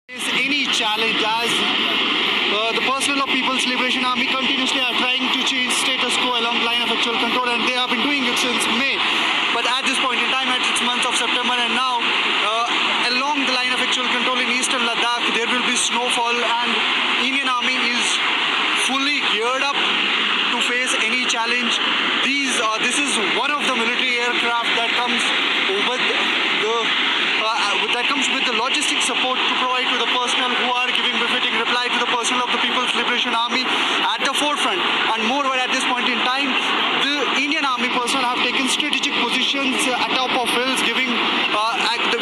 face any challenge as the personnel of People's Liberation Army continuously are trying to change status quo along the line of actual control, and they have been doing it since May. But at this point in time, at 6 months of September, and now along the line of actual control in eastern Ladakh, there will be snowfall, and Indian Army is fully geared up to face any challenge. This is one of the military aircraft that comes with the logistic support to provide to the personnel who are giving befitting reply to the personnel of the People's Liberation Army at the forefront. And moreover, at this point in time, the Indian Army personnel have taken strategic positions atop of hills,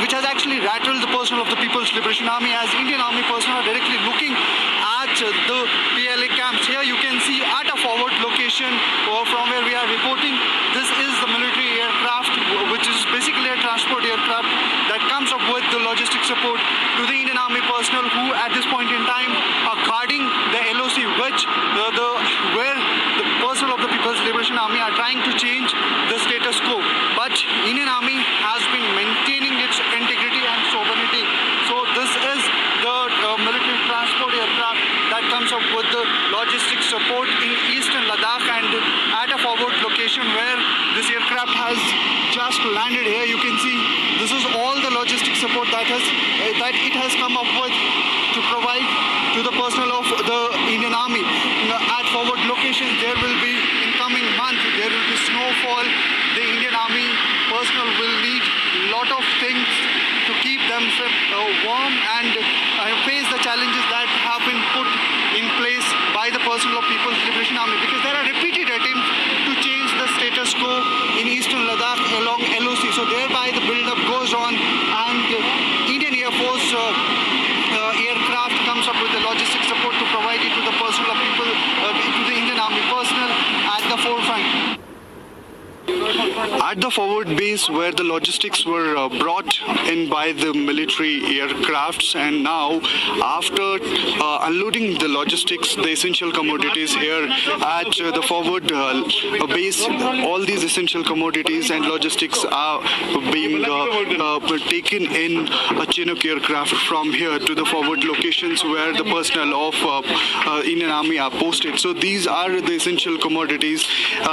which has actually rattled the personnel of the People's Liberation Army, as Indian Army personnel are directly looking at the PLA camps. Here you can see at a forward location from where we are reporting, this is the military aircraft, which is basically a transport aircraft that comes up with the logistic support to the Indian Army personnel who at this point in time are guarding the LOC, where the personnel of the People's Liberation Army are trying to change the status quo. But Indian Army has been maintaining its integrity and sovereignty. So this is the military transport aircraft that comes up with the logistic support in eastern Ladakh, and at a forward location where this aircraft has just landed. Here you can see this is all the logistic support that it has come up with to provide to the personnel of the Indian Army. At forward locations, there will be, in coming month, there will be snowfall. The Indian Army personnel will need a lot of things to keep themselves warm and face the challenges that have been put in place by the personnel of People's Liberation Army, because there are repeated attempts to change the status quo in eastern Ladakh along LOC. So thereby the build-up goes on, and Indian Air Force aircraft comes up with the logistic support to provide it to the personnel of to the Indian Army personnel at the forefront. At the forward base where the logistics were brought in by the military aircrafts, and now after unloading the logistics, the essential commodities here at the forward base, all these essential commodities and logistics are being taken in a Chinook aircraft from here to the forward locations where the personnel of Indian Army are posted. So these are the essential commodities,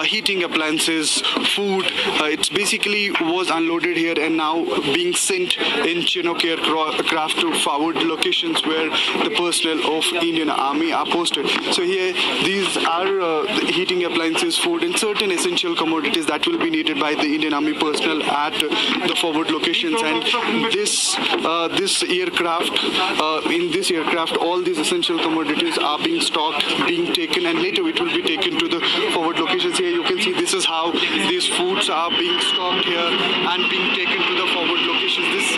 heating appliances, food. It's basically was unloaded here and now being sent in Chinook aircraft to forward locations where the personnel of Indian Army are posted. So here these are the heating appliances, food, and certain essential commodities that will be needed by the Indian Army personnel at the forward locations. And this aircraft, in this aircraft, all these essential commodities are being stocked, being taken, and later it will be taken to the forward locations. Here you can see this is how these foods are being stocked here and being taken to the forward locations. This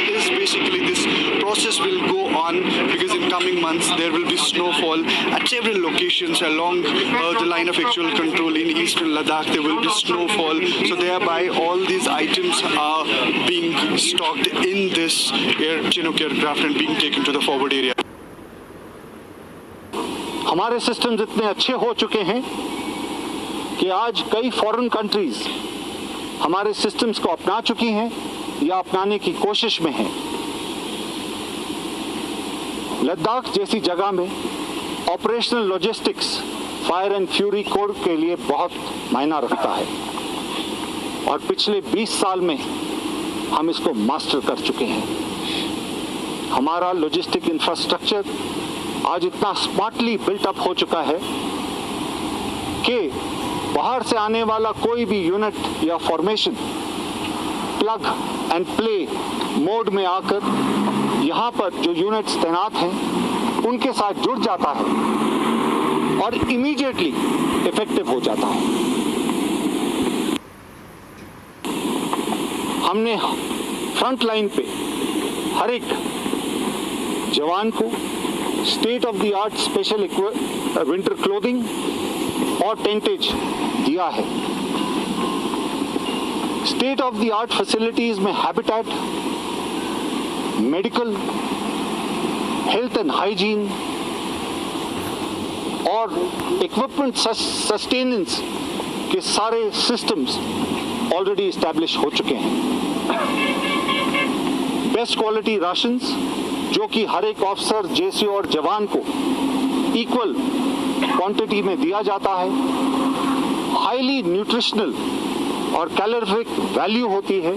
process will go on, because in coming months there will be snowfall at several locations along the line of actual control in eastern Ladakh. There will be snowfall, so thereby all these items are being stocked in this Chinook aircraft and being taken to the forward area. हमारे systems इतने अच्छे हो चुके हैं कि आज कई foreign countries हमारे सिस्टम्स को अपना चुकी हैं या अपनाने की कोशिश में हैं। लद्दाख जैसी जगह में operational logistics fire and fury core के लिए बहुत मायना रखता है, और पिछले 20 साल में हम इसको मास्टर कर चुके हैं। हमारा लॉजिस्टिक इंफ्रास्ट्रक्चर आज इतना स्मार्टली बिल्ट अप हो चुका है कि बाहर से आने वाला कोई भी यूनिट या formation plug and play mode में आकर यहाँ पर जो यूनिट्स तैनात हैं उनके साथ जुड़ जाता है और इमीडिएटली इफेक्टिव हो जाता है। हमने फ्रंट लाइन पे हर एक जवान को state of the art special winter clothing और टेंटेज दिया है। State of the art facilities में habitat, medical, health and hygiene और इक्विपमेंट सस्टेनेंस के सारे सिस्टम्स ऑलरेडी एस्टैब्लिश हो चुके हैं। बेस्ट क्वालिटी राशंस, जो कि हर एक ऑफिसर, जेसी और जवान को इक्वल क्वांटिटी में दिया जाता है, हाईली न्यूट्रिशनल और कैलोरिफिक वैल्यू होती है।